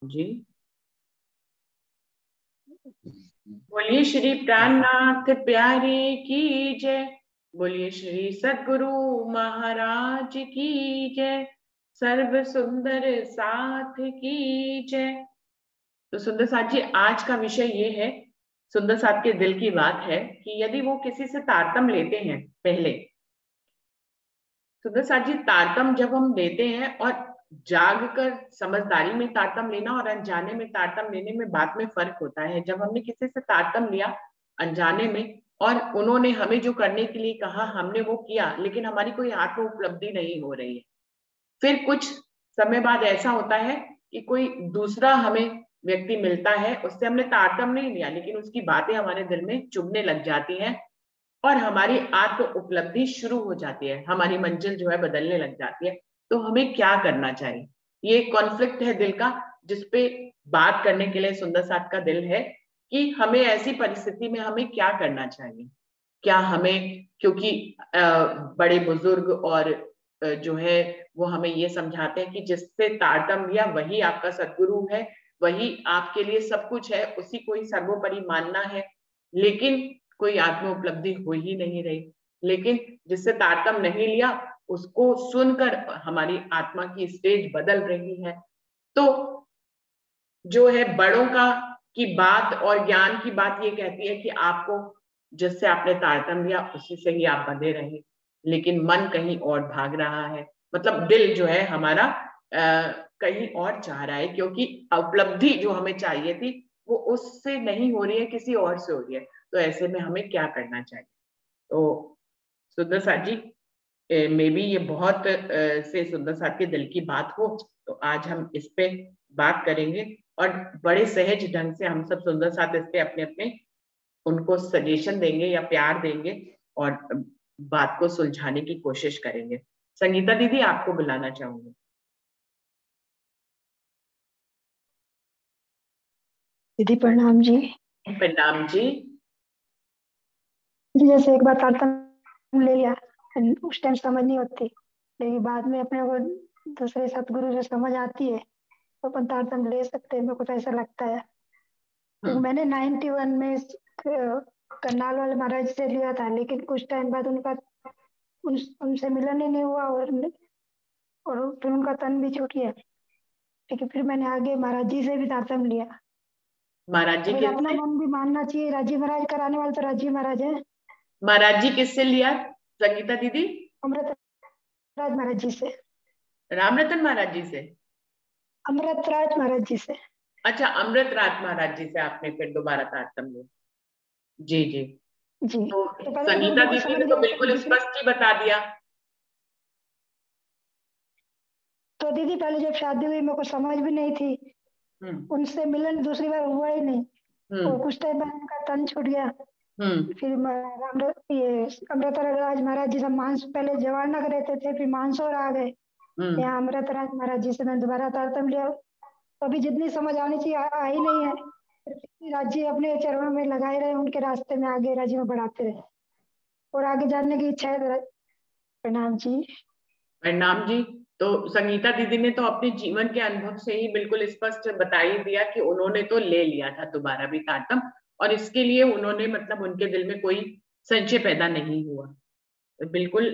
जी। बोलिए श्री प्राणनाथ प्यारे की जय। बोलिए श्री सद्गुरु महाराज की जय। सर्व सुंदर साथ की जय। तो सुंदर साथ जी, आज का विषय ये है, सुंदर साथ के दिल की बात है कि यदि वो किसी से तारतम लेते हैं पहले, सुंदर साथ जी, तारतम जब हम लेते हैं और जाग कर समझदारी में तारतम लेना और अनजाने में तारतम लेने में बात में फर्क होता है। जब हमने किसी से तारतम लिया अनजाने में और उन्होंने हमें जो करने के लिए कहा हमने वो किया, लेकिन हमारी कोई आत्म उपलब्धि नहीं हो रही है। फिर कुछ समय बाद ऐसा होता है कि कोई दूसरा हमें व्यक्ति मिलता है, उससे हमने तारतम नहीं लिया लेकिन उसकी बातें हमारे दिल में चुभने लग जाती हैं और हमारी आत्म उपलब्धि शुरू हो जाती है, हमारी मंजिल जो है बदलने लग जाती है। तो हमें क्या करना चाहिए? ये कॉन्फ्लिक्ट है दिल का, जिसपे बात करने के लिए सुंदर साथ का दिल है कि हमें ऐसी परिस्थिति में हमें क्या करना चाहिए। क्या हमें, क्योंकि बड़े बुजुर्ग और जो है वो हमें ये समझाते हैं कि जिससे तारतम लिया वही आपका सदगुरु है, वही आपके लिए सब कुछ है, उसी को ही सर्वोपरि मानना है। लेकिन कोई आत्म उपलब्धि हो ही नहीं रही। लेकिन जिससे तारतम नहीं लिया उसको सुनकर हमारी आत्मा की स्टेज बदल रही है। तो जो है बड़ों का की बात और ज्ञान की बात ये कहती है कि आपको जिससे आपने तारतम लिया उसी से ही आप बंधे रहे, लेकिन मन कहीं और भाग रहा है। मतलब दिल जो है हमारा कहीं और चाह रहा है, क्योंकि उपलब्धि जो हमें चाहिए थी वो उससे नहीं हो रही है, किसी और से हो रही है। तो ऐसे में हमें क्या करना चाहिए? तो सुंदर साथ जी, मे बी ये बहुत से सुंदर साथ के दिल की बात हो, तो आज हम इस पे बात करेंगे और बड़े सहज ढंग से हम सब सुंदर साथ इस पे अपने अपने उनको सजेशन देंगे या प्यार देंगे और बात को सुलझाने की कोशिश करेंगे। संगीता दीदी, आपको बुलाना चाहूंगी। दीदी प्रणाम जी। प्रणाम जी। जी जैसे एक बार तारतम ले लिया, उस टाइम समझ नहीं होती, लेकिन बाद में अपने को दूसरे सतगुरु से समझ आती है तो अपन तारतम ले सकते हैं, मेरे को तो ऐसा लगता है। क्योंकि मैंने 91 में करनाल वाले महाराज से लिया था, लेकिन कुछ टाइम बाद उनसे मिलन ही नहीं हुआ और फिर उनका तन भी छूट गया। लेकिन फिर मैंने आगे महाराज जी से भी तारतम लिया। महाराज जी तो फिर अपना किससे? मन भी मानना चाहिए, राजी महाराज कराने वाले तो राजी महाराज है। महाराज जी किससे लिया संगीता दीदी? अमृत राज महाराज जी से। राम रतन महाराज जी से? अमृत राज महाराज जी से। अच्छा, अमृत राज महाराज जी से आपने फिर दोबारा तारतम लिया। जी जी। जी। तो तो पहले तो संगीता मेरे को दीदी समझ ने नहीं तो आया बिल्कुल जितने। स्पष्ट ही बता दिया। तो दीदी पहले जब शादी हुई मेरे को समझ भी नहीं थी, हम्म उनसे मिलन दूसरी बार हुआ ही नहीं। और हम्म कुछ टाइम बाद उनका तन छूट गया। हम्म फिर ये अमृत राज महाराज जी से मानस पहले जवाहरनगर रहते थे, फिर मानसौर आ गए। हम्म यहाँ अमृत राज महाराज जी से मैं दोबारा तारतम लिया। तो अभी जितनी समझ आनी चाहिए आई नहीं है। फिर राज जी अपने चरणों में लगाए रहे, उनके रास्ते में आगे राजी में बढ़ाते रहे और आगे जानने की इच्छा है। प्रणाम जी। प्रणाम जी। तो संगीता दीदी ने तो अपने जीवन के अनुभव से ही बिल्कुल स्पष्ट बता ही दिया कि उन्होंने तो ले लिया था दोबारा भी तारतम, और इसके लिए उन्होंने मतलब उनके दिल में कोई संशय पैदा नहीं हुआ। तो बिल्कुल।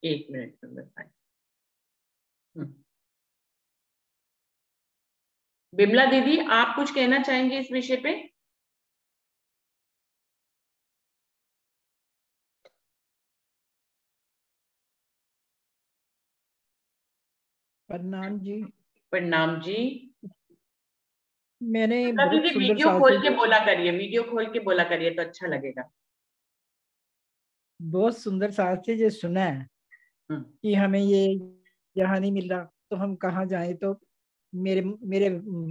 एक मिनट में बस। हम्म। बिमला दीदी, आप कुछ कहना चाहेंगे इस विषय पे? प्रणाम जी। प्रणाम जी। मैंने बिमला बहुत दीदी, सुंदर वीडियो साथी खोल के बोला करिए, वीडियो खोल के बोला करिए तो अच्छा लगेगा। बहुत सुंदर साथी जो सुना है हम्म कि हमें ये यहाँ नहीं मिल रहा तो हम कहाँ जाएं। तो मेरे मेरे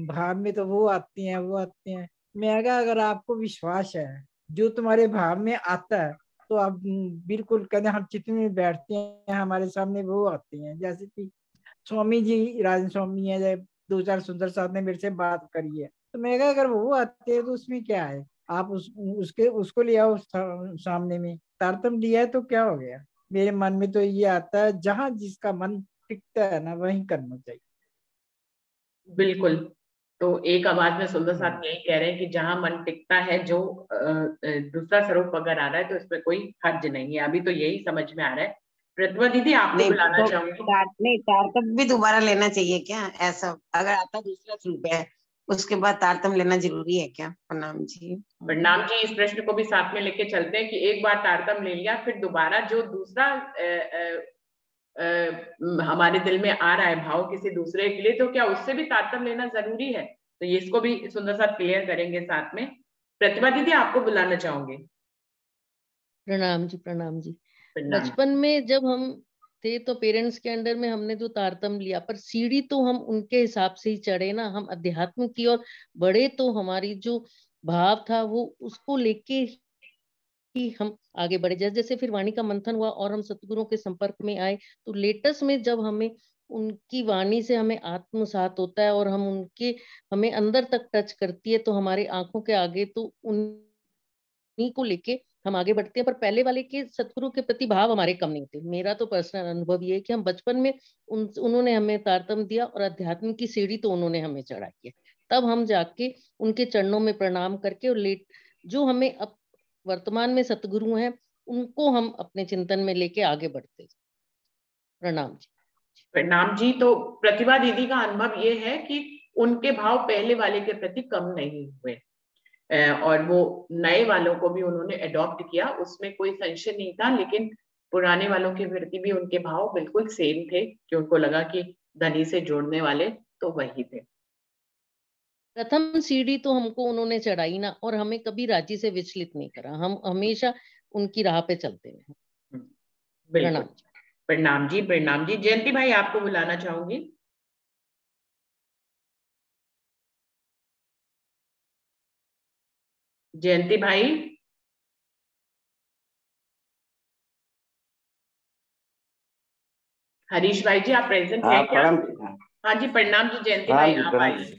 भाव में तो वो आती हैं, वो आते हैं। मैं अगर आपको विश्वास है जो तुम्हारे भाव में आता है तो आप बिल्कुल कहते हम चित्र में बैठते हैं, हमारे सामने वो आते हैं। जैसे कि स्वामी जी, राजन स्वामी है, जब दो चार सुंदर साथ ने मेरे से बात करी है तो मैं कहा अगर वो आते हैं तो उसमें क्या है। आप उसके उसको ले आओ सामने में। तारतम लिया है तो क्या हो गया। मेरे मन में तो ये आता है जहाँ जिसका मन टिकता है ना वहीं करना चाहिए। बिल्कुल। तो एक आवाज में सुंदर साथ यही कह रहे हैं कि जहां मन टिकता है, जो दूसरा स्वरूप अगर आ रहा है तो इसमें कोई हर्ज नहीं है। अभी तो यही समझ में आ रहा है। प्रतिभा दीदी आपको नहीं बुलाना तो चाहूंगी। नहीं, तारतम भी दोबारा लेना चाहिए क्या? ऐसा अगर आता दूसरा स्वरूप है उसके बाद तारतम लेना जरूरी है क्या? प्रणाम जी। प्रणाम जी, इस प्रश्न को भी साथ में लेके चलते हैं कि एक बार तारतम ले लिया, फिर दोबारा जो दूसरा हमारे दिल में आ रहा है भाव किसी दूसरे के लिए, तो क्या उससे भी तारतम लेना जरूरी है? तो ये इसको भी सुंदर साथ क्लियर करेंगे साथ में। प्रतिभा दीदी आपको बुलाना चाहूंगी। प्रणाम जी, प्रणाम जी। प्रणाम। बचपन में जब हम थे तो पेरेंट्स के अंडर में हमने जो तारतम लिया, पर सीढ़ी तो हम उनके हिसाब से ही चढ़े ना। हम अध्यात्म की ओर बढ़े तो हमारी जो भाव था वो उसको लेके ही हम आगे बढ़े। जैसे जैसे फिर वाणी का मंथन हुआ और हम सतगुरुओं के संपर्क में आए, तो लेटेस्ट में जब हमें उनकी वाणी से हमें आत्मसात होता है और हम उनके हमें अंदर तक टच करती है, तो हमारे आंखों के आगे तो उन्हीं को लेके हम आगे बढ़ते हैं। पर पहले वाले के सतगुरु के प्रति भाव हमारे कम नहीं थे। मेरा तो पर्सनल अनुभव ये है कि हम बचपन में उन्होंने हमें तारतम दिया और अध्यात्म की सीढ़ी तो उन्होंने हमें चढ़ाई है। तब हम जाके उनके चरणों में प्रणाम करके और लेट जो हमें अब वर्तमान में सतगुरु हैं उनको हम अपने चिंतन में लेके आगे बढ़ते हैं। प्रणाम जी। प्रणाम जी। तो प्रतिभा दीदी का अनुभव ये है कि उनके भाव पहले वाले के प्रति कम नहीं हुए, और वो नए वालों को भी उन्होंने अडॉप्ट किया, उसमें कोई संशय नहीं था। लेकिन पुराने वालों के प्रति भी उनके भाव बिल्कुल सेम थे, कि उनको लगा कि धनी से जोड़ने वाले तो वही थे। प्रथम सीढ़ी तो हमको उन्होंने चढ़ाई ना, और हमें कभी राजी से विचलित नहीं करा। हम हमेशा उनकी राह पे चलते रहे। बिल्कुल। प्रणाम। प्रणाम जी। प्रणाम जी। जयंती भाई आपको बुलाना चाहूंगी। जयंती भाई। हरीश भाई जी आप प्रेजेंट हाँ हैं क्या? प्रणाम। हाँ जी प्रणाम जी। जयंती हाँ भाई जी आप प्रणाम। आइए।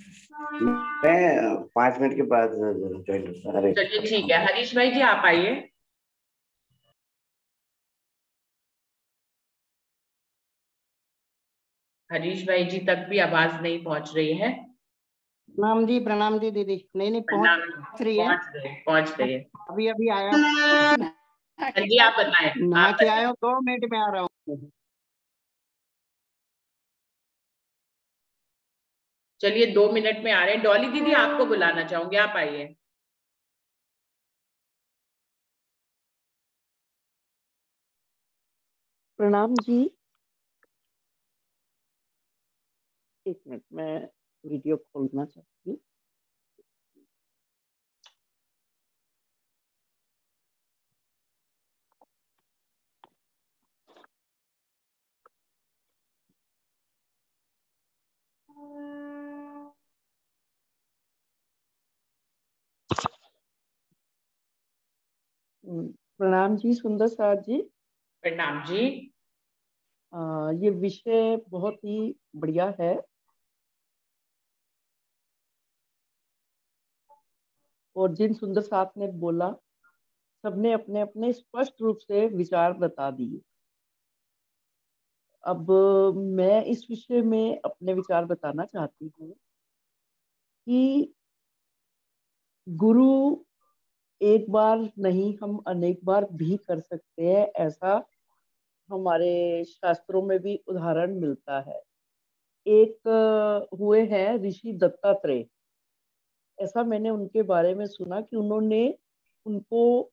मैं 5 मिनट के बाद ज्वाइन होता। अरे चलिए ठीक है, हरीश भाई जी आप आइए। हरीश भाई जी तक भी आवाज नहीं पहुंच रही है। प्रणाम जी दीदी। नहीं प्रणाम। पहुंच रही है। पहुंच रही है। अभी अभी आया हाँ जी आप बताएं। नहा आप के बताएं। आया हूँ, 2 मिनट में आ रहा हूँ। चलिए 2 मिनट में आ रहे हैं। डॉली दीदी आपको बुलाना चाहूंगी, आप आइए। प्रणाम जी। 1 मिनट मैं वीडियो खोलना चाहती हूँ। प्रणाम जी सुंदर साथ जी। प्रणाम जी। ये विषय बहुत ही बढ़िया है और जिन सुंदर साथ ने बोला सबने अपने अपने स्पष्ट रूप से विचार बता दिए। अब मैं इस विषय में अपने विचार बताना चाहती हूँ कि गुरु एक बार नहीं हम अनेक बार भी कर सकते हैं, ऐसा हमारे शास्त्रों में भी उदाहरण मिलता है। एक हुए हैं ऋषि दत्तात्रेय। ऐसा मैंने उनके बारे में सुना कि उन्होंने उनको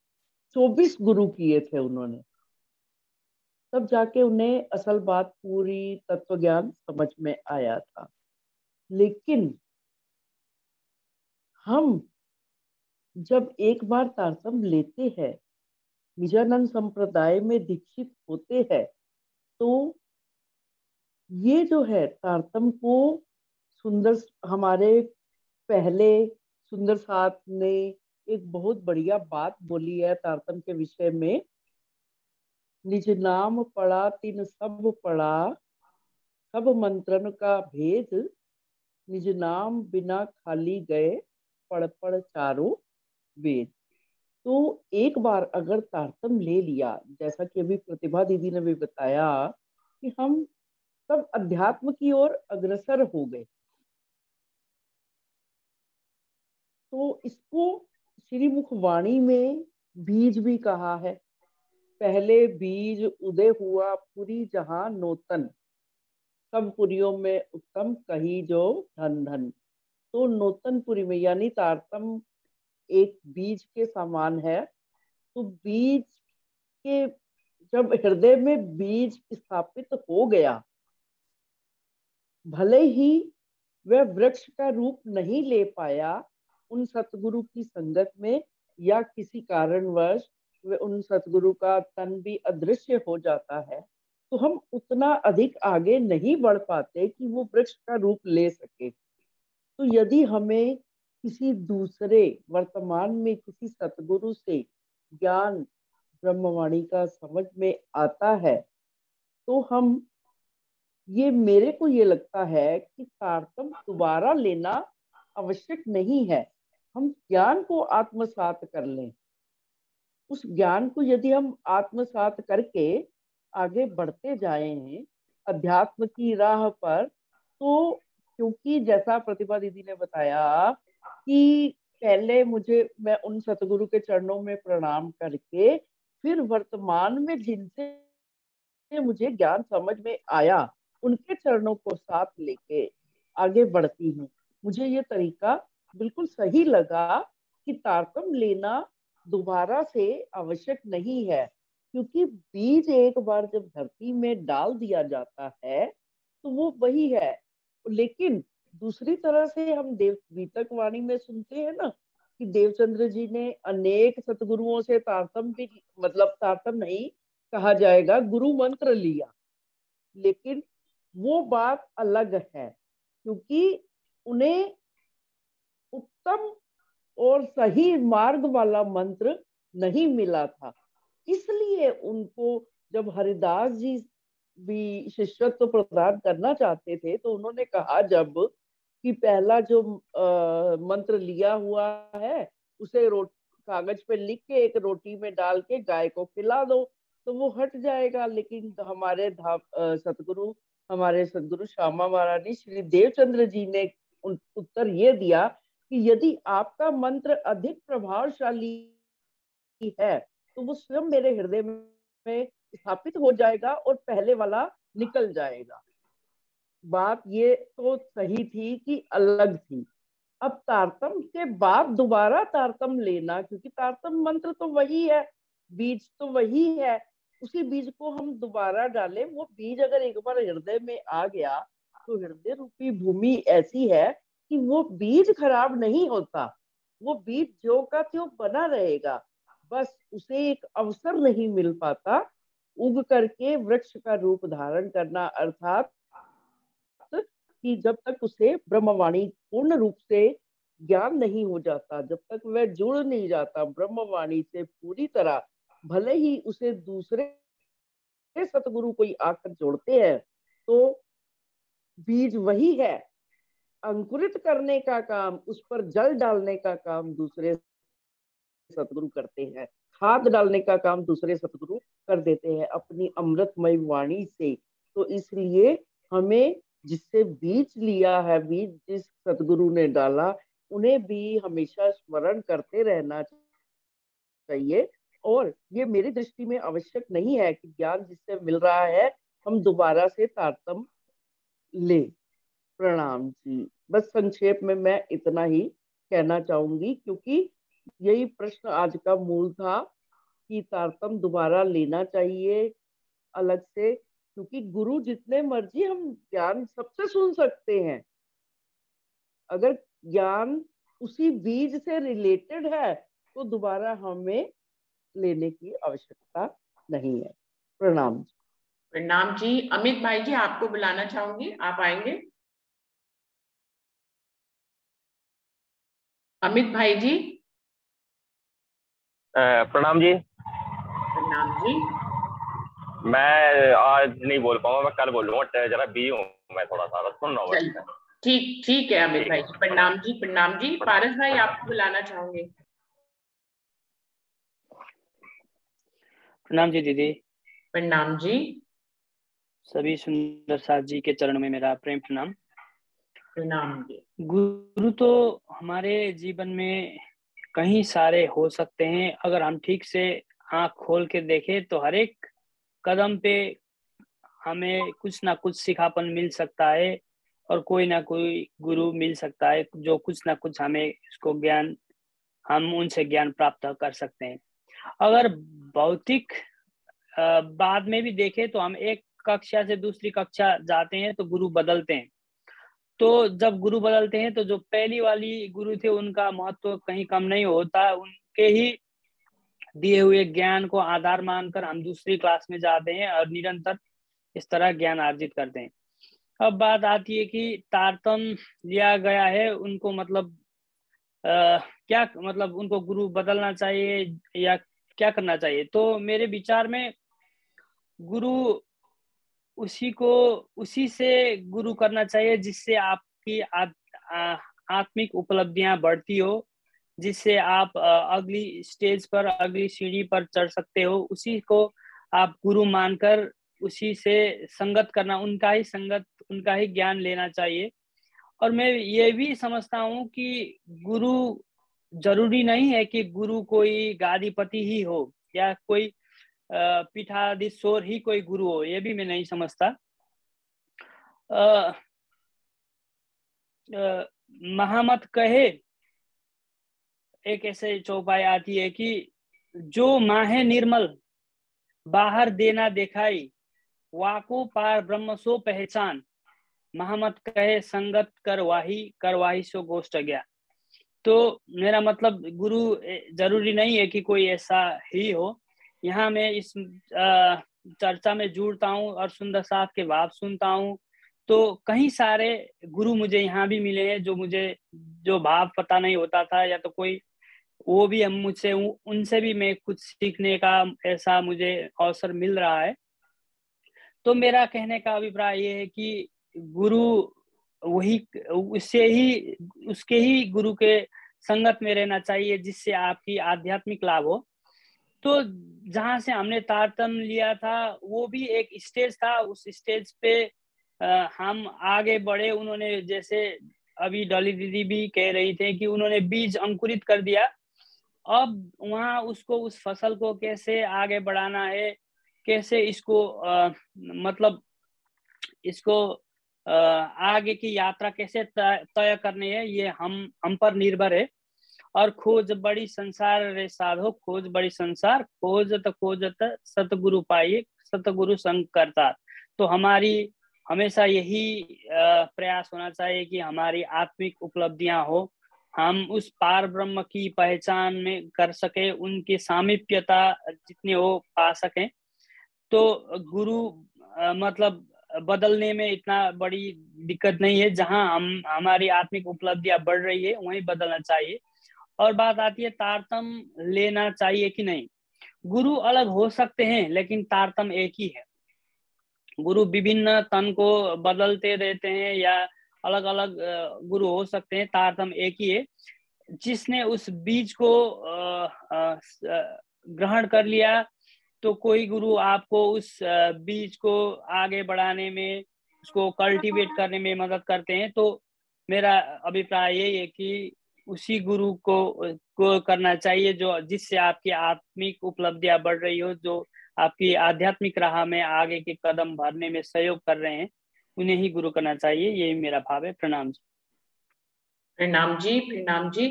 24 गुरु किए थे उन्होंने, तब जाके उन्हें असल बात पूरी तत्व ज्ञान समझ में आया था। लेकिन हम जब एक बार तारतम लेते हैं, निजानंद संप्रदाय में दीक्षित होते हैं, तो ये जो है तारतम को सुंदर हमारे पहले सुंदर साथ ने एक बहुत बढ़िया बात बोली है तारतम के विषय में। निज नाम पढ़ा तीन सब पढ़ा, सब मंत्रन का भेद, निज नाम बिना खाली गए, पढ़ पढ़ चारों वेद। तो एक बार अगर तारतम ले लिया, जैसा कि अभी प्रतिभा दीदी ने भी बताया कि हम सब अध्यात्म की ओर अग्रसर हो गए, तो इसको श्री मुखवाणी में बीज भी कहा है। पहले बीज उदय हुआ पुरी जहां नूतन, सब पुरियों में उत्तम कही जो धन धन। तो नूतनपुरी में यानी तारतम एक बीज के समान है। तो बीज के जब हृदय में बीज स्थापित हो गया, भले ही वह वृक्ष का रूप नहीं ले पाया उन सतगुरु की संगत में, या किसी कारणवश उन सतगुरु का तन भी अदृश्य हो जाता है, तो हम उतना अधिक आगे नहीं बढ़ पाते कि वो वृक्ष का रूप ले सके। तो यदि हमें किसी दूसरे वर्तमान में किसी सतगुरु से ज्ञान ब्रह्मवाणी का समझ में आता है, तो हम मेरे को ये लगता है कि तारतम दोबारा लेना आवश्यक नहीं है। हम ज्ञान को आत्मसात कर लें। उस ज्ञान को यदि हम आत्मसात करके आगे बढ़ते जाएं अध्यात्म की राह पर, तो क्योंकि जैसा प्रतिभा दीदी ने बताया कि पहले मैं उन सतगुरु के चरणों में प्रणाम करके फिर वर्तमान में जिनसे मुझे ज्ञान समझ में आया उनके चरणों को साथ लेके आगे बढ़ती हूँ। मुझे ये तरीका बिल्कुल सही लगा कि तारतम लेना दोबारा से आवश्यक नहीं है, क्योंकि बीज एक बार जब धरती में डाल दिया जाता है तो वो वही है। लेकिन दूसरी तरह से हम गीतक वाणी में सुनते हैं ना कि देवचंद्र जी ने अनेक सतगुरुओं से तारतम भी, मतलब तारतम नहीं कहा जाएगा, गुरु मंत्र लिया, लेकिन वो बात अलग है, क्योंकि उन्हें उत्तम और सही मार्ग वाला मंत्र नहीं मिला था। इसलिए उनको जब हरिदास जी भी शिष्यत्व प्रदान करना चाहते थे तो उन्होंने कहा जब कि पहला जो मंत्र लिया हुआ है उसे कागज पे लिख के एक रोटी में डाल के गाय को खिला दो तो वो हट जाएगा। लेकिन हमारे सदगुरु श्यामा महारानी श्री देवचंद्र जी ने उत्तर ये दिया कि यदि आपका मंत्र अधिक प्रभावशाली है तो वो स्वयं मेरे हृदय में स्थापित हो जाएगा और पहले वाला निकल जाएगा। बात ये तो सही थी कि अलग थी। अब तारतम के बाद दोबारा तारतम लेना, क्योंकि तारतम मंत्र तो वही है, बीज तो वही है, उसी बीज को हम दोबारा डालें। वो बीज अगर एक बार हृदय में आ गया तो हृदय रूपी भूमि ऐसी है कि वो बीज खराब नहीं होता, वो बीज ज्यों का त्यों बना रहेगा। बस उसे एक अवसर नहीं मिल पाता उग करके वृक्ष का रूप धारण करना, अर्थात कि जब तक उसे ब्रह्मवाणी पूर्ण रूप से ज्ञान नहीं हो जाता, जब तक वह जुड़ नहीं जाता ब्रह्मवाणी से पूरी तरह, भले ही उसे दूसरे सतगुरु कोई आकर जोड़ते हैं तो बीज वही है। अंकुरित करने का काम, उस पर जल डालने का काम दूसरे सतगुरु करते हैं, खाद डालने का काम दूसरे सतगुरु कर देते हैं अपनी अमृतमय वाणी से। तो इसलिए हमें जिससे बीज लिया है, बीज जिस सतगुरु ने डाला, उन्हें भी हमेशा स्मरण करते रहना चाहिए। और ये मेरी दृष्टि में आवश्यक नहीं है कि ज्ञान जिससे मिल रहा है हम दोबारा से तारतम ले। प्रणाम जी। बस संक्षेप में मैं इतना ही कहना चाहूंगी, क्योंकि यही प्रश्न आज का मूल था कि तारतम दोबारा लेना चाहिए अलग से, क्योंकि गुरु जितने मर्जी हम ज्ञान सबसे सुन सकते हैं, अगर ज्ञान उसी बीज से रिलेटेड है तो दोबारा हमें लेने की आवश्यकता नहीं है। प्रणाम जी। प्रणाम जी। अमित भाई जी आपको बुलाना चाहूंगी, आप आएंगे? अमित भाई जी। प्रणाम जी। प्रणाम जी। मैं आज नहीं बोल पाऊंगा, मैं कल बोलूंगा, जरा बिजी हूँ मैं थोड़ा सा, सुन रहा हूँ। ठीक ठीक है अमित भाई जी। प्रणाम जी। प्रणाम जी। पारस भाई आपको बुलाना चाहूंगे। प्रणाम जी दीदी। प्रणाम जी। सभी सुंदर साथ जी के चरणों में मेरा प्रेम प्रणाम। प्रणाम जी। गुरु तो हमारे जीवन में कहीं सारे हो सकते हैं, अगर हम ठीक से आंख खोल के देखें तो हर एक कदम पे हमें कुछ ना कुछ सिखापन मिल सकता है और कोई ना कोई गुरु मिल सकता है जो कुछ ना कुछ हमें इसको ज्ञान, हम उनसे ज्ञान प्राप्त कर सकते हैं। अगर भौतिक बाद में भी देखें तो हम एक कक्षा से दूसरी कक्षा जाते हैं तो गुरु बदलते हैं। तो जब गुरु बदलते हैं तो जो पहली वाली गुरु थे उनका महत्व कहीं कम नहीं होता, उनके ही दिए हुए ज्ञान को आधार मानकर हम दूसरी क्लास में जाते हैं और निरंतर इस तरह ज्ञान अर्जित करते हैं। अब बात आती है कि तारतम्य लिया गया है, उनको मतलब क्या मतलब उनको गुरु बदलना चाहिए या क्या करना चाहिए? तो मेरे विचार में गुरु उसी से गुरु करना चाहिए जिससे आपकी आत्मिक उपलब्धियां बढ़ती हो, जिससे आप अगली स्टेज पर, अगली सीढ़ी पर चढ़ सकते हो। उसी को आप गुरु मानकर उसी से संगत करना, उनका ही संगत, उनका ही ज्ञान लेना चाहिए। और मैं ये भी समझता हूँ कि गुरु जरूरी नहीं है कि गुरु कोई गादीपति ही हो या कोई पीठाधीश्वर ही कोई गुरु हो, ये भी मैं नहीं समझता। महामत कहे एक ऐसे चौपाई आती है कि जो माहे निर्मल बाहर देना दिखाई, वाको पार ब्रह्म सो पहचान, महामत कहे संगत करवाही सो गोष्ठ गया। तो मेरा मतलब गुरु जरूरी नहीं है कि कोई ऐसा ही हो। यहाँ मैं इस चर्चा में जुड़ता हूँ और सुंदर साथ के भाव सुनता हूँ, तो कई सारे गुरु मुझे यहाँ भी मिले हैं जो मुझे जो भाव पता नहीं होता था, या तो कोई वो भी हम मुझसे उनसे भी मैं कुछ सीखने का ऐसा मुझे अवसर मिल रहा है। तो मेरा कहने का अभिप्राय ये है कि गुरु वही, उसके ही गुरु के संगत में रहना चाहिए जिससे आपकी आध्यात्मिक लाभ हो। तो जहां से हमने तारतम्य लिया था वो भी एक स्टेज था, उस स्टेज पे हम आगे बढ़े। उन्होंने, जैसे अभी डॉली दीदी भी कह रही थे कि उन्होंने बीज अंकुरित कर दिया, अब वहां उसको, उस फसल को कैसे आगे बढ़ाना है, कैसे इसको मतलब इसको आगे की यात्रा कैसे तय करनी है, ये हम पर निर्भर है। और खोज बड़ी संसार रे साधो, खोज बड़ी संसार, खोजत सतगुरु पाइए, सतगुरु संग करता। तो हमारी हमेशा यही प्रयास होना चाहिए कि हमारी आत्मिक उपलब्धियां हो, हम उस पार ब्रह्म की पहचान में कर सके, उनकी सामीप्यता जितनी हो पा सकें। तो गुरु मतलब बदलने में इतना बड़ी दिक्कत नहीं है, जहां हमारी आत्मिक उपलब्धियां बढ़ रही है वहीं बदलना चाहिए। और बात आती है तारतम्य लेना चाहिए कि नहीं। गुरु अलग हो सकते हैं लेकिन तारतम्य एक ही है। गुरु विभिन्न तन को बदलते रहते हैं या अलग अलग गुरु हो सकते हैं, तारतम्य एक ही है। जिसने उस बीज को ग्रहण कर लिया तो कोई गुरु आपको उस बीज को आगे बढ़ाने में, उसको कल्टीवेट करने में मदद करते हैं। तो मेरा अभिप्राय यही है कि उसी गुरु को करना चाहिए जो, जिससे आपकी आत्मिक उपलब्धियां बढ़ रही हो, जो आपकी आध्यात्मिक राह में आगे के कदम भरने में सहयोग कर रहे हैं, उन्हें ही गुरु करना चाहिए। यही मेरा भाव है। प्रणाम जी। प्रणाम जी। प्रणाम जी।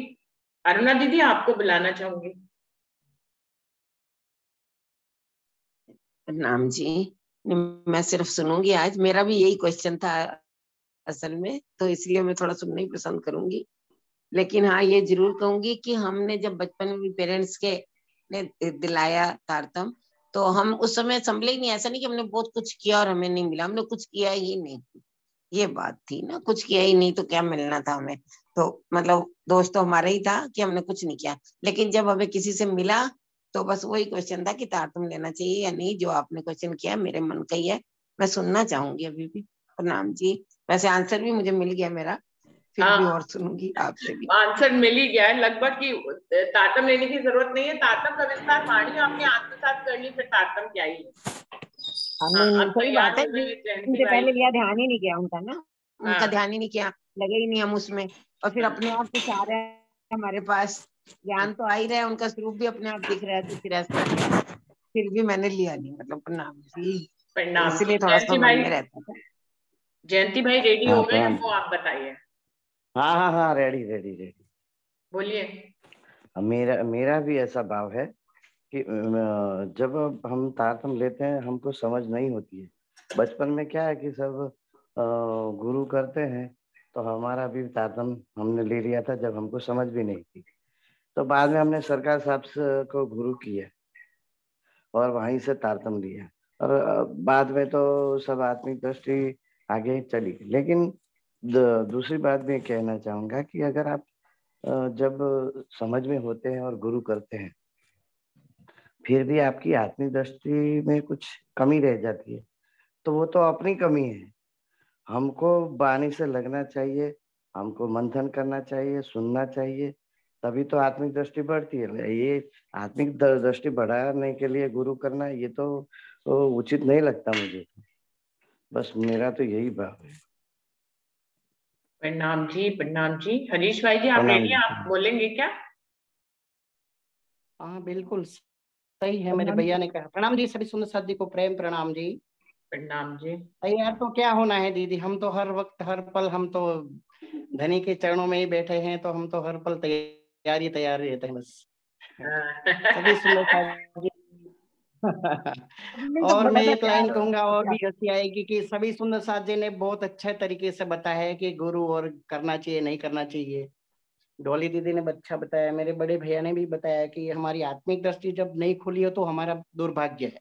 अरुणा दीदी आपको बुलाना चाहूंगी। प्रणाम जी। मैं सिर्फ सुनूंगी, आज मेरा भी यही क्वेश्चन था असल में, तो इसलिए मैं थोड़ा सुनना ही पसंद करूंगी। लेकिन हाँ, ये जरूर कहूंगी कि हमने जब बचपन में भी पेरेंट्स के ने दिलाया तारतम्य, तो हम उस समय संभले ही नहीं। ऐसा नहीं कि हमने बहुत कुछ किया और हमें नहीं मिला, हमने कुछ किया ही नहीं, ये बात थी ना, कुछ किया ही नहीं तो क्या मिलना था हमें। तो मतलब दोस्त तो हमारा ही था कि हमने कुछ नहीं किया, लेकिन जब हमें किसी से मिला तो बस वही क्वेश्चन था कि तारतम्य लेना चाहिए या नहीं। जो आपने क्वेश्चन किया मेरे मन का ही है, मैं सुनना चाहूंगी अभी भी। प्रणाम जी। वैसे आंसर भी मुझे मिल गया मेरा, फिर हाँ, भी और सुनूंगी आपसे भी। आंसर मिल ही गया है लगभग कि तारतम लेने की जरूरत नहीं है। तारतम का विस्तार वाणी आपने आत्मसात कर ली, फिर तारतम क्या ही है। हाँ, नहीं नहीं, अब सही तैयार बात है। हो गए जयंती जिनसे भाई। पहले लिया ध्यान ही नहीं किया उनका ना, उनका हाँ ध्यान ही नहीं किया, लगे ही नहीं हम उसमें, और फिर हाँ अपने आप कुछ आ रहा है हमारे पास, ज्ञान तो आ ही रहा है, उनका स्वरूप भी अपने आप दिख रहा है, तो फिर ऐसा है, फिर भी मैंने लिया नहीं, मतलब प्रणाम जी, तो प्रणाम जी। इसलिए थोड़ा सा जयंती मन भाई, में रहता था। जयंती भाई रेडी हाँ हो गए, प्रणाम। हमको आप बताइए, हाँ हाँ हाँ, रेडी रेडी रेडी। बोलिए। मेरा मेरा भी ऐसा भाव है कि जब हम तारतम लेते हैं हमको समझ नहीं होती है। बचपन में क्या है कि सब गुरु करते हैं, तो हमारा भी तारतम हमने ले लिया था जब हमको समझ भी नहीं थी। तो बाद में हमने सरकार साहब को गुरु किया और वहीं से तारतम लिया, और बाद में तो सब आत्मिक दृष्टि आगे चली। लेकिन दूसरी बात मैं कहना चाहूंगा कि अगर आप जब समझ में होते हैं और गुरु करते हैं, फिर भी आपकी आत्मिक दृष्टि में कुछ कमी रह जाती है, तो वो तो अपनी कमी है। हमको वाणी से लगना चाहिए, हमको मंथन करना चाहिए, सुनना चाहिए, तभी तो आत्मिक दृष्टि बढ़ती है। ये आत्मिक दृष्टि बढ़ाने के लिए गुरु करना, ये तो उचित नहीं लगता मुझे। बस मेरा तो यही भाव है। प्रणाम जी, प्रणाम जी। हरीश भाई जी, आप प्रणाम रेडी हैं? आप जी। बोलेंगे क्या? हाँ बिल्कुल सही है, मेरे प्रणाम भैया ने कहा। प्रणाम जी, सभी सुंदर साथ जी को प्रेम प्रणाम जी। प्रणाम जी। तैयार तो क्या होना है दीदी, हम तो हर वक्त हर पल हम तो धनी के चरणों में ही बैठे हैं, तो हम तो हर पल तैयार रहते हैं बस। सभी सुंदर साथ जी। हमने तो और बोला मैं था एक लाइन तैयार कहूंगा हो और क्या? भी हंसी आएगी कि सभी सुंदर साथ जी ने बहुत अच्छे तरीके से बताया है कि गुरु और करना चाहिए नहीं करना चाहिए। डॉली दीदी ने अच्छा बताया, मेरे बड़े भैया ने भी बताया कि हमारी आत्मिक दृष्टि जब नहीं खुली हो तो हमारा दुर्भाग्य है,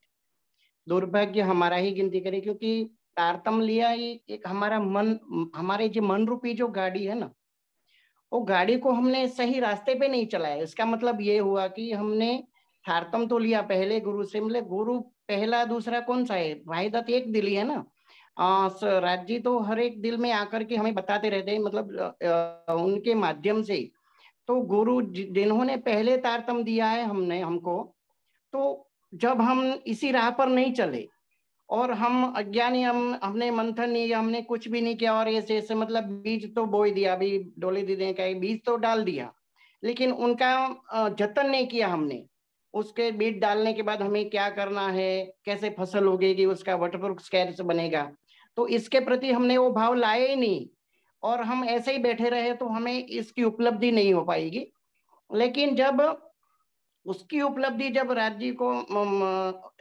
दुर्भाग्य हमारा ही गिनती करे, क्योंकि तारतम लिया ये एक हमारा मन, हमारे जो मन रूपी जो गाड़ी है ना, वो गाड़ी को हमने सही रास्ते पे नहीं चलाया। इसका मतलब ये हुआ कि हमने तारतम तो लिया पहले गुरु से, मतलब गुरु पहला दूसरा कौन सा है, वाहिदत एक दिल ही है ना। राज जी तो हर एक दिल में आकर के हमें बताते रहते हैं, मतलब उनके माध्यम से। तो गुरु जिन्होंने पहले तारतम दिया है हमने हमको, तो जब हम इसी राह पर नहीं चले और हम अज्ञानी, हमने मंथन नहीं, हमने कुछ भी नहीं किया और ऐसे ऐसे मतलब बीज तो बोई दिया, अभी डोली दीदी ने कहा बीज तो डाल दिया, लेकिन उनका जतन नहीं किया हमने। उसके बीज डालने के बाद हमें क्या करना है, कैसे फसल उगेगी, उसका वटवृक्ष कैसे बनेगा, तो इसके प्रति हमने वो भाव लाए ही नहीं, और हम ऐसे ही बैठे रहे तो हमें इसकी उपलब्धि नहीं हो पाएगी। लेकिन जब उसकी उपलब्धि जब राज्य को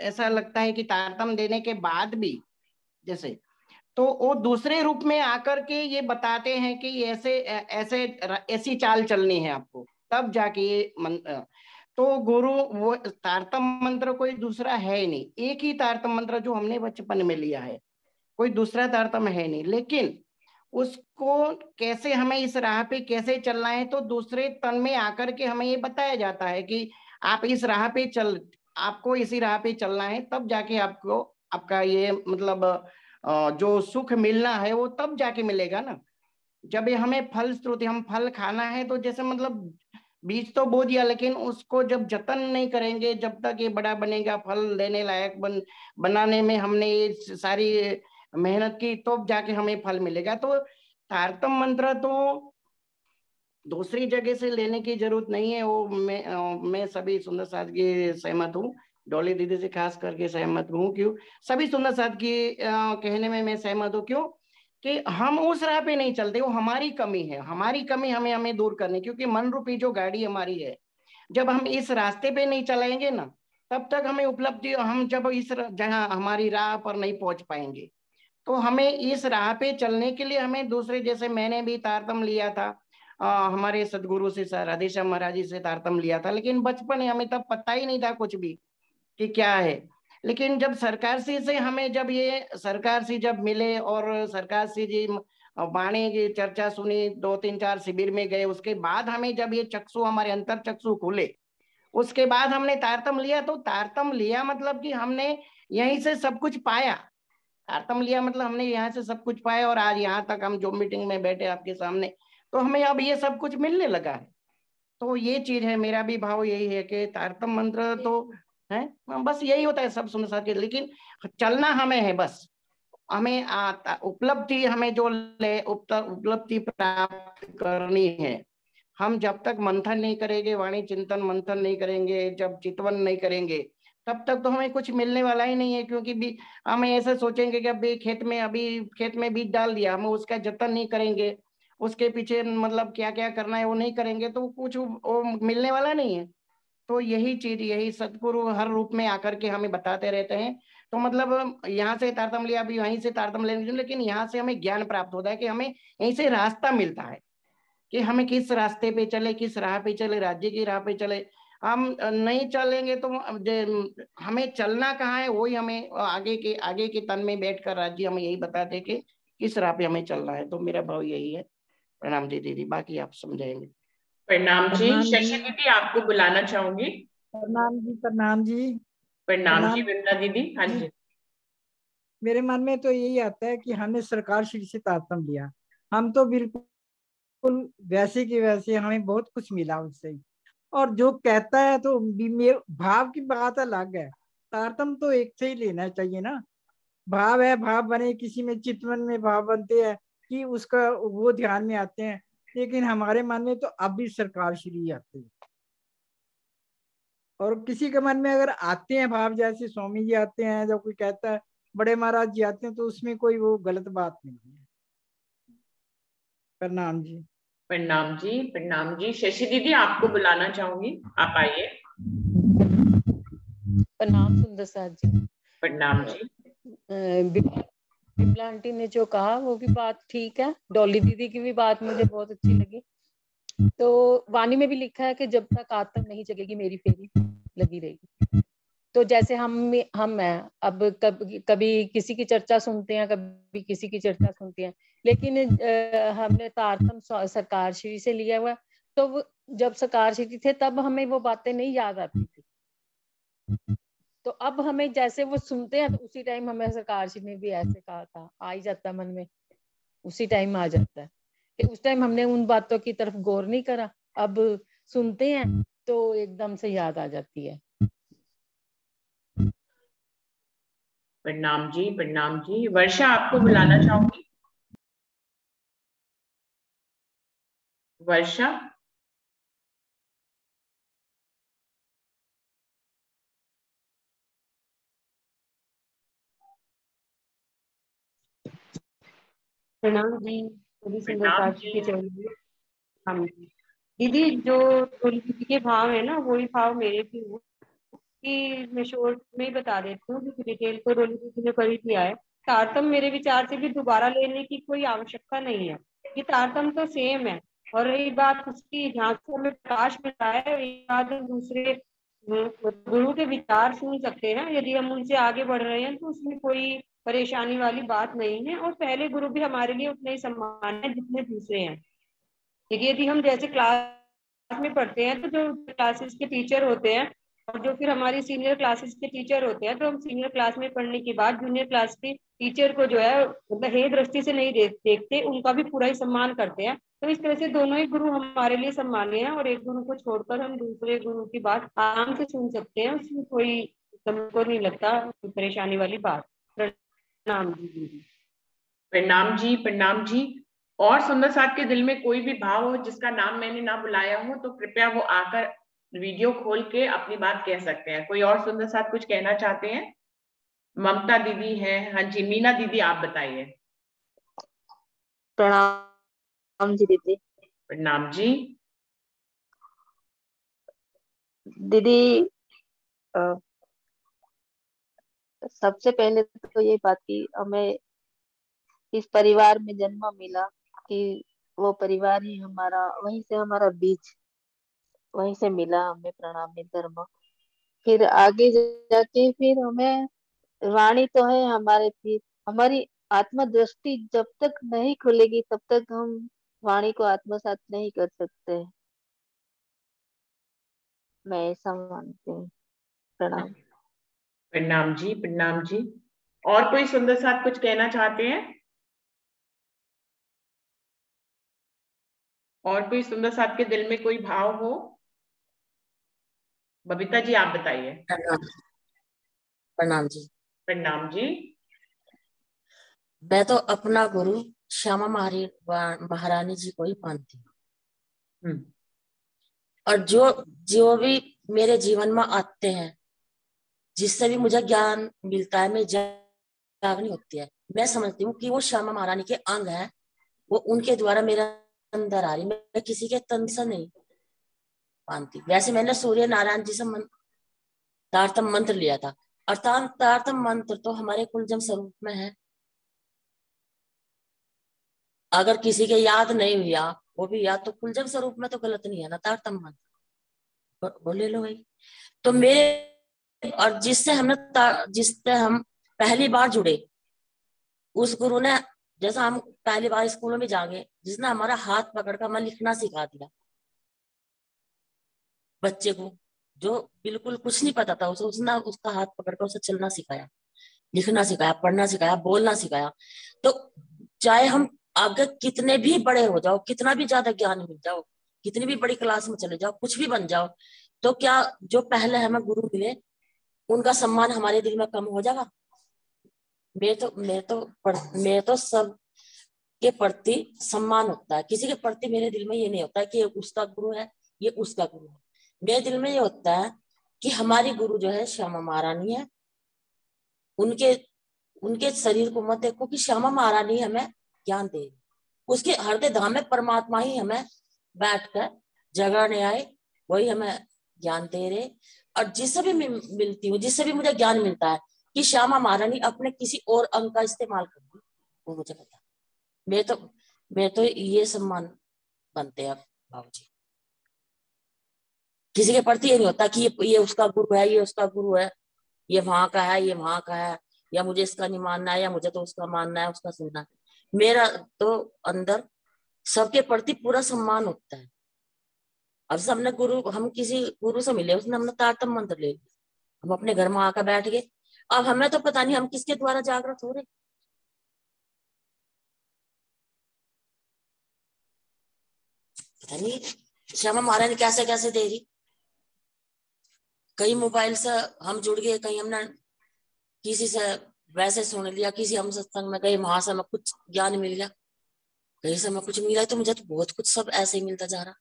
ऐसा लगता है कि तारतम देने के बाद भी जैसे, तो वो दूसरे रूप में आकर के ये बताते हैं कि ऐसे ऐसे ऐसी चाल चलनी है आपको, तब जाके ये तो गुरु वो तारतम मंत्र कोई दूसरा है ही नहीं, एक ही तारतम मंत्र जो हमने बचपन में लिया है, कोई दूसरा तारतम है नहीं। लेकिन उसको कैसे हमें इस राह पे कैसे चलना है, तो दूसरे तन में आकर के हमें ये बताया जाता है कि आप इस राह पे चल, आपको इसी राह पे चलना है, तब जाके आपको आपका ये मतलब जो सुख मिलना है वो तब जाके मिलेगा ना। जब ये हमें फल स्रोत, हम फल खाना है तो जैसे मतलब बीज तो बो दिया, लेकिन उसको जब जतन नहीं करेंगे, जब तक ये बड़ा बनेगा, फल देने लायक बनाने में हमने ये सारी मेहनत की, तो जाके हमें फल मिलेगा। तो तारतम मंत्र तो दूसरी जगह से लेने की जरूरत नहीं है। वो मैं सभी सुंदर साथ की सहमत हूँ, डॉली दीदी से खास करके सहमत हूँ। क्यों सभी सुंदर साथ की कहने में मैं सहमत हूँ, क्यों कि हम उस राह पे नहीं चलते, वो हमारी कमी है, हमारी कमी हमें हमें दूर करनी, क्योंकि मन रूपी जो गाड़ी हमारी है, जब हम इस रास्ते पे नहीं चलाएंगे ना, तब तक हमें उपलब्धि, हम जब इस जहाँ हमारी राह पर नहीं पहुंच पाएंगे, तो हमें इस राह पे चलने के लिए हमें दूसरे, जैसे मैंने भी तारतम लिया था, हमारे सदगुरु से राधेश्याम महाराज जी से तारतम लिया था, लेकिन बचपन है, हमें तब पता ही नहीं था कुछ भी कि क्या है। लेकिन जब सरकार से हमें जब ये सरकार से जब मिले और सरकार से जी वाणी की चर्चा सुनी, 2-3-4 शिविर में गए, उसके बाद हमें जब ये चक्षु हमारे अंतर चक्षु खुले, उसके बाद हमने तारतम लिया। तो तारतम लिया मतलब कि हमने यहीं से सब कुछ पाया, तारतम लिया मतलब हमने यहाँ से सब कुछ पाया, और आज यहाँ तक हम जो मीटिंग में बैठे आपके सामने तो हमें अब ये सब कुछ मिलने लगा है। तो ये चीज है, मेरा भी भाव यही है कि तारतम मंत्र तो है, बस यही होता है सब सुन सके, लेकिन चलना हमें है, बस हमें उपलब्धि हमें जो उपलब्धि प्राप्त करनी है। हम जब तक मंथन नहीं करेंगे, वाणी चिंतन मंथन नहीं करेंगे, जब चितवन नहीं करेंगे, तब तक तो हमें कुछ मिलने वाला ही नहीं है। क्योंकि भी हम ऐसे सोचेंगे कि अभी खेत में बीज डाल दिया, हम उसका जतन नहीं करेंगे, उसके पीछे मतलब क्या क्या करना है वो नहीं करेंगे, तो कुछ वो मिलने वाला नहीं है। तो यही चीज, यही सदगुरु हर रूप में आकर के हमें बताते रहते हैं। तो मतलब यहाँ से तारतम्य लिया, अभी वहीं से तारतम्य लेने, लेकिन यहाँ से हमें ज्ञान प्राप्त होता है कि हमें यहीं से रास्ता मिलता है कि हमें किस रास्ते पे चले, किस राह पे चले, राज्य की राह पे चले। हम नहीं चलेंगे तो हमें चलना कहाँ है, वही हमें आगे के तन में बैठकर राज्य हमें यही बताते कि किस राह पे हमें चलना है। तो मेरा भाव यही है। प्रणाम जी दीदी, बाकी आप समझाएंगे। प्रणाम जी। प्रणाम शशि जी। दीदी आपको बुलाना चाहूंगी। प्रणाम जी। प्रणाम जी। प्रणाम जी प्रणाम वृंदा दीदी। हाँ जी। जी। मेरे मन में तो यही आता है कि हमने सरकार श्री से तारतम्य लिया, हम तो बिल्कुल वैसे के वैसे, हमें बहुत कुछ मिला उससे। और जो कहता है तो भाव की बात अलग है, तारतम्य तो एक से ही लेना चाहिए ना। भाव है, भाव बने, किसी में चितवन में भाव बनते हैं कि उसका वो ध्यान में आते हैं, लेकिन हमारे मन में तो अब भी सरकार श्री आते हैं। और किसी के मन में अगर आते हैं भाव, जैसे स्वामी जी आते हैं, जब कोई कहता है बड़े महाराज जी आते हैं, तो उसमें कोई वो गलत बात नहीं है। प्रणाम जी। प्रणाम जी। प्रणाम जी। शशि दीदी आपको बुलाना चाहूंगी, आप आइए। प्रणाम सुंदर साथ जी। प्रणाम जी। बिमला आंटी ने जो कहा वो भी बात ठीक है, डॉली दीदी की भी बात मुझे बहुत अच्छी लगी। तो वाणी में भी लिखा है कि जब तक आत्म नहीं जगेगी मेरी फेरी लगी रहेगी। तो जैसे हम हैं, अब कभी किसी की चर्चा सुनते हैं, कभी किसी की चर्चा सुनते हैं, लेकिन हमने तारतम सरकार श्री से लिया हुआ। तो जब सरकार श्री थे तब हमें वो बातें नहीं याद आती थी, तो अब हमें जैसे वो सुनते हैं तो उसी टाइम हमें सरकार श्री ने भी ऐसे कहा था, आ ही जाता मन में, उसी टाइम आ जाता है कि उस टाइम हमने उन बातों की तरफ गौर नहीं करा, अब सुनते हैं तो एकदम से याद आ जाती है। प्रणाम जी। प्रणाम जी। वर्षा आपको बुलाना चाहूंगी। वर्षा। प्रणाम जी। सभी सुंदर प्रणाम साथी के जी। चरण में हम दीदी, जो डोली दीदी के भाव है ना, वही भाव मेरे भी हुए कि मैं शॉर्ट में ही बता देती हूँ कि डिटेल को डोली दीदी ने कर ही दिया है। तारतम मेरे विचार से भी दोबारा लेने की कोई आवश्यकता नहीं है, ये तारतम तो सेम है। और रही बात उसकी जहाँ से हमें प्रकाश मिलता है, एक बात हम दूसरे गुरु के विचार सुन सकते हैं, यदि हम उनसे आगे बढ़ रहे हैं तो उसमें कोई परेशानी वाली बात नहीं है। और पहले गुरु भी हमारे लिए उतने ही सम्मान है जितने दूसरे हैं। यदि हम जैसे क्लास में पढ़ते हैं तो जो क्लासेस के टीचर होते हैं और जो फिर हमारी सीनियर क्लासेस के टीचर होते हैं, तो हम सीनियर क्लास में पढ़ने के बाद जूनियर क्लास के टीचर को जो है मतलब हे दृष्टि से नहीं देखते, उनका भी पूरा ही सम्मान करते हैं। तो इस तरह से दोनों ही गुरु हमारे लिए सम्मानीय हैं, और एक गुरु को छोड़कर हम दूसरे गुरु की बात आराम से सुन सकते हैं, उसमें कोई हमको नहीं लगता परेशानी वाली बात। प्रणाम जी। प्रणाम जी। प्रणाम जी। और सुंदर साथ के दिल में कोई भी भाव हो जिसका नाम मैंने ना बुलाया हो, तो कृपया वो आकर वीडियो खोल के अपनी बात कह सकते हैं। कोई और सुंदर साथ कुछ कहना चाहते हैं? ममता दीदी है। हाँ जी। मीना दीदी आप बताइए। प्रणाम जी दीदी। प्रणाम जी। दीदी सबसे पहले तो ये बात की हमें इस परिवार में जन्म मिला कि वो परिवार ही हमारा, वहीं से हमारा बीज वहीं से मिला हमें प्रणामी धर्म। फिर आगे जाके फिर हमें वाणी तो है हमारे, फिर हमारी आत्म दृष्टि जब तक नहीं खुलेगी तब तक हम वाणी को आत्मसात नहीं कर सकते। मैं ऐसा मानती हूँ। प्रणाम। प्रणाम जी। प्रणाम जी। और कोई सुंदर साथ कुछ कहना चाहते हैं? और कोई सुंदर साथ के दिल में कोई भाव हो? बबीता जी आप बताइए। प्रणाम। प्रणाम जी। प्रणाम जी। मैं तो अपना गुरु श्यामा महारानी जी को ही मानती हूँ। और जो जो भी मेरे जीवन में आते हैं, जिससे भी मुझे ज्ञान मिलता है, मैं जागनी होती है, मैं समझती हूँ कि वो श्यामा महारानी के अंग है, वो उनके द्वारा मेरे अंदर आ रही, मैं किसी के तन से नहीं मानती। वैसे मैंने सूर्य नारायण जी से तारतम मंत्र लिया था, और तारतम मंत्र तो हमारे कुलजम स्वरूप में है। अगर किसी के याद नहीं हुआ, वो भी याद तो कुलजम स्वरूप में तो गलत नहीं है ना, तारतम मंत्र वो ले लो भाई। तो मेरे और जिससे हम पहली बार जुड़े, उस गुरु ने, जैसा हम पहली बार स्कूलों में जाएंगे, जिसने हमारा हाथ पकड़कर हमें लिखना सिखा दिया, बच्चे को जो बिल्कुल कुछ नहीं पता था उसे, उसने उसका हाथ पकड़कर उसे चलना सिखाया, लिखना सिखाया, पढ़ना सिखाया, बोलना सिखाया। तो चाहे हम आगे कितने भी बड़े हो जाओ, कितना भी ज्यादा ज्ञान मिल जाओ, कितनी भी बड़ी क्लास में चले जाओ, कुछ भी बन जाओ, तो क्या जो पहले हमें गुरु मिले उनका सम्मान हमारे दिल में कम हो जाएगा? मैं तो सब के प्रति सम्मान होता है, किसी के प्रति मेरे दिल में ये नहीं होता है कि ये उसका गुरु है, ये उसका गुरु है। मेरे दिल में ये होता है कि हमारी गुरु जो है श्यामा महारानी है। उनके उनके शरीर को मत देखो कि श्यामा महारानी हमें ज्ञान दे, उसके हृदय धाम में परमात्मा ही हमें बैठकर जगाने आए, वही हमें ज्ञान दे रहे। और जिससे भी मिलती हूँ, जिससे भी मुझे ज्ञान मिलता है कि श्यामा महारानी अपने किसी और अंग का इस्तेमाल करती, वो मुझे पता। मैं तो ये सम्मान बनते हैं बाबू जी। किसी के प्रति ये नहीं होता कि ये उसका गुरु है, ये उसका गुरु है, ये वहां का है, ये वहां का है, या मुझे इसका नहीं मानना है, या मुझे तो उसका मानना है, उसका सुनना है। मेरा तो अंदर सबके प्रति पूरा सम्मान होता है। अब हमने हम किसी गुरु से मिले, उसने हमने तारतम मंत्र ले लिया, हम अपने घर में आकर बैठ गए। अब हमें तो पता नहीं हम किसके द्वारा जागृत हो रहे। पता नहीं श्यामा महारानी कैसे कैसे दे रही। कई मोबाइल से हम जुड़ गए, कहीं हमने किसी से वैसे सुन लिया, किसी हम सत्संग में गए, वहां से हमें कुछ ज्ञान मिल गया, कहीं से हमें कुछ मिला। तो मुझे तो बहुत कुछ सब ऐसे ही मिलता जा रहा।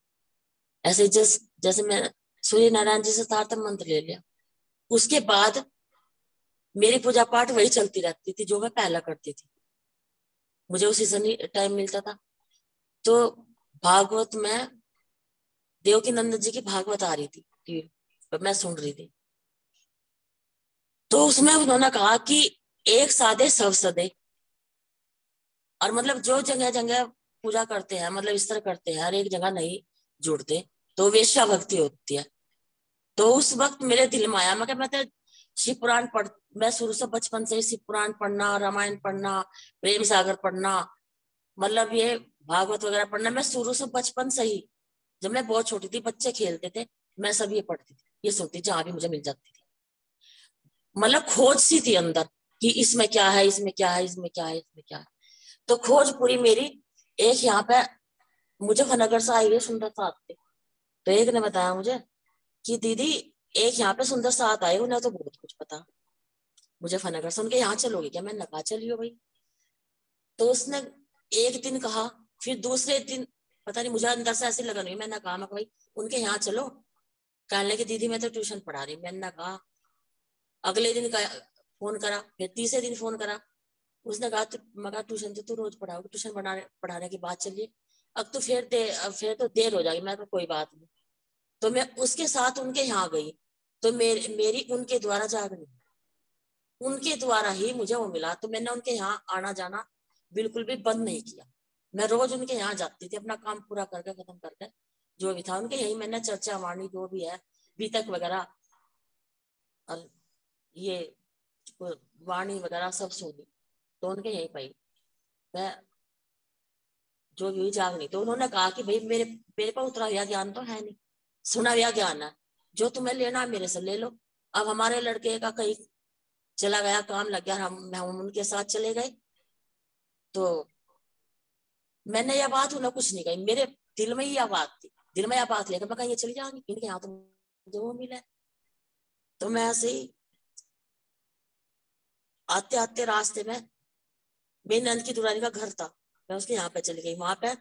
ऐसे जैसे मैं सूर्य नारायण जी से तारतम मंत्र ले लिया, उसके बाद मेरी पूजा पाठ वही चलती रहती थी जो मैं पहला करती थी, मुझे उसी से टाइम मिलता था। तो भागवत में देवकी नंदन जी की भागवत आ रही थी, तो मैं सुन रही थी। तो उसमें उन्होंने कहा कि एक साधे सब सदे, और मतलब जो जगह जगह पूजा करते हैं, मतलब इस तरह करते हैं, हर एक जगह नहीं जुड़ते, तो वेश्या भक्ति होती है। तो उस वक्त मेरे दिल में आया, मैं तो शिव पुराण मैं शुरू से बचपन से शिव पुराण पढ़ना, रामायण पढ़ना, प्रेम सागर पढ़ना, मतलब ये भागवत वगैरह पढ़ना, मैं शुरू से बचपन से ही, जब मैं बहुत छोटी थी, बच्चे खेलते थे, मैं सब ये पढ़ती थी, ये सुनती, जहां भी मुझे मिल जाती थी। मतलब खोज सी थी अंदर कि इसमें क्या है, इसमें क्या है, इसमें क्या है, इसमें क्या है। तो खोज पूरी मेरी। एक यहाँ पे मुजफ्फरनगर से आई है सुंदर साथ थे, तो एक ने बताया मुझे कि दीदी एक यहाँ पे सुंदर साथ आए, उन्हें तो बहुत कुछ पता, मुजफ्फरनगर से, उनके यहाँ चलोगे क्या? मैंने कहा चलियो भाई। तो उसने एक दिन कहा, फिर दूसरे दिन पता नहीं, मुझे अंदर से ऐसे लगा नहीं, मैंने कहा मैं भाई उनके यहाँ चलो। कहने लगी दीदी मैं तो ट्यूशन पढ़ा रही। मैंने कहा, अगले दिन फोन करा, फिर तीसरे दिन फोन करा, उसने कहा मैं ट्यूशन तो तू रोज पढ़ाओगे, ट्यूशन पढ़ाने की बात चलिए, अब तो फिर तो देर हो जाएगी। मैं तो कोई बात नहीं। तो मैं उसके साथ उनके यहाँ गई, तो मेरी उनके द्वारा जागनी, उनके द्वारा ही मुझे वो मिला। तो मैंने उनके यहाँ आना जाना बिल्कुल भी बंद नहीं किया, मैं रोज उनके यहाँ जाती थी, अपना काम पूरा करके खत्म करके, जो भी था उनके यही मैंने चर्चा वाणी जो भी है बीतक वगैरह और ये वाणी वगैरह सब सुनी, तो उनके यही पाई मैं जो भी जागनी। तो उन्होंने कहा कि भाई मेरे पास उतरा हुआ ज्ञान तो है नहीं, सुना हुआ ज्ञान है, जो तुम्हें लेना है मेरे से ले लो। अब हमारे लड़के का कहीं चला गया, काम लग गया, हम उनके साथ चले गए। तो मैंने यह बात उन्हें कुछ नहीं कही, मेरे दिल में ये बात थी, दिल में यह बात लेकर मैं कहीं चली जाऊंगी, इनके यहाँ तो मुझे वो मिला। तो मैं ऐसे ही आते आते रास्ते में मेरी नंद की दुरानी का घर था, मैं उसके यहाँ पे चली गई। वहां पे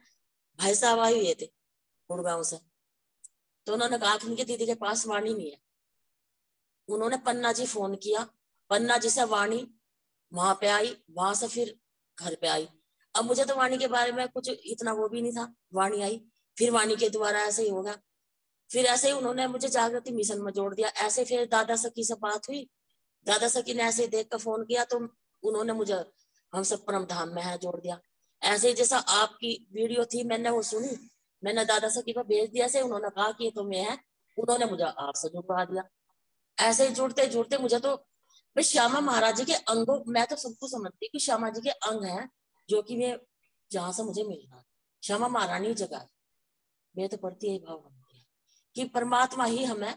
भाई साहब आए हुए थे गुड़गांव से, तो उन्होंने कहा कि उनकी दीदी के पास वाणी नहीं है। उन्होंने पन्ना जी फोन किया, पन्ना जी से वाणी वहां पे आई, वहां से फिर घर पे आई। अब मुझे तो वाणी के बारे में कुछ इतना वो भी नहीं था। वाणी आई, फिर वाणी के द्वारा ऐसे ही होगा, फिर ऐसे ही उन्होंने मुझे जागृति मिशन में जोड़ दिया। ऐसे फिर दादा सखी से बात हुई, दादा सखी ने ऐसे देख कर फोन किया तो उन्होंने मुझे हम सब परम धाम में है जोड़ दिया। ऐसे ही जैसा आपकी वीडियो थी, मैंने वो सुनी, मैंने दादा सखी को भेज दिया से, उन्होंने कहा कि ये तो मैं है, उन्होंने मुझे आपसे जुड़वा दिया। ऐसे ही जुड़ते जुड़ते मुझे तो मैं श्यामा महाराज जी के अंगों, मैं तो सबको समझती कि श्यामा जी के अंग हैं जो कि वे जहां से मुझे मिल रहा है, श्यामा महारानी जगह है। मेरे तो पड़ती यही भाव बनती है कि परमात्मा ही हमें,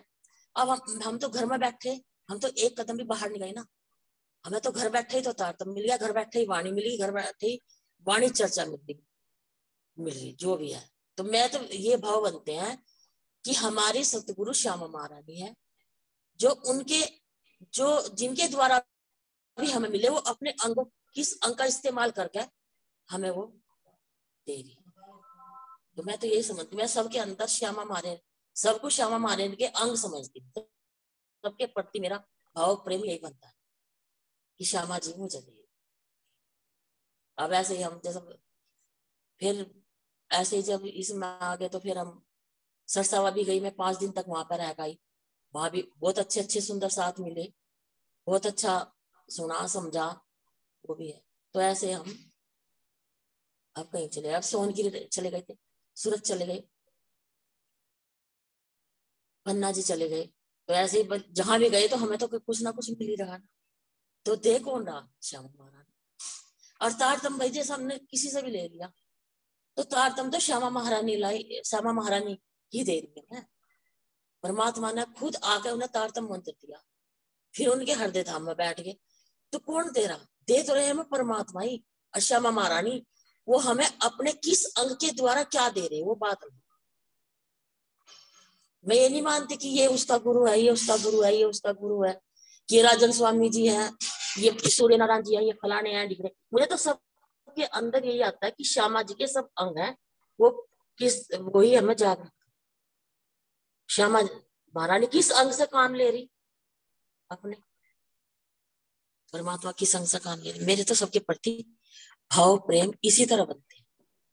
अब हम तो घर में बैठे, हम तो एक कदम भी बाहर नहीं गए ना, हमें तो घर बैठे ही तो तारतम्य मिल गया, घर बैठे ही वाणी मिली, घर बैठे ही वाणी चर्चा मिल रही जो भी है। तो मैं तो ये भाव बनते हैं कि हमारी सतगुरु श्यामा महारानी है, जो उनके जो जिनके द्वारा भी हमें मिले, वो अपने अंगों, किस अंग का इस्तेमाल करके हमें वो दे रही। तो मैं तो यही समझती, मैं सबके अंदर श्यामा महारानी, सबको श्यामा महारानी के अंग समझती हूँ। सबके प्रति मेरा भाव प्रेम यही बनता है कि श्यामा जी मुझे दे। अब ऐसे ही हम जैसे फिर ऐसे ही जब इसमें आ गए तो फिर हम सरसावा भी गई, मैं 5 दिन तक वहां पर रह गई। वहां भी बहुत अच्छे अच्छे सुंदर साथ मिले, बहुत अच्छा सुना समझा वो भी है। तो ऐसे हम अब कहीं चले, अब सोनगिरी चले गए थे, सूरत चले गए, पन्ना जी चले गए। तो ऐसे ही जहां भी गए तो हमें तो कुछ ना कुछ मिल ही रहा। तो दे कौन रहा? श्यामा महारानी। और तारतम भाई जैसा हमने किसी से भी ले लिया तो तारतम तो श्यामा महारानी लाई, श्यामा महारानी ही दे रही है। परमात्मा ने खुद आकर उन्हें तारतम मंत्र दिया, फिर उनके हृदय धाम में बैठ गए। तो कौन दे रहा? दे तो रहे हमें परमात्मा ही। श्यामा महारानी वो हमें अपने किस अंग के द्वारा क्या दे रहे वो बात नहीं। मैं ये नहीं मानती कि ये उसका गुरु है, ये उसका गुरु है, ये उसका गुरु है, कि राजन स्वामी जी है, ये सूर्य नारायण जी है, ये फलाने हैं ढिकने। मुझे तो सबके अंदर यही आता है कि श्यामा जी के सब अंग हैं, वो किस वही हमें जागृत। श्यामा महारानी किस अंग से काम ले रही? अपने परमात्मा किस अंग से काम ले रही? मेरे तो सबके प्रति भाव प्रेम इसी तरह बनते हैं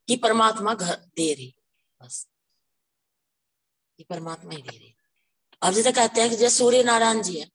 कि परमात्मा घर दे रही, बस कि परमात्मा ही दे रही। अब जैसे कहते हैं कि जैसे सूर्य नारायण जी है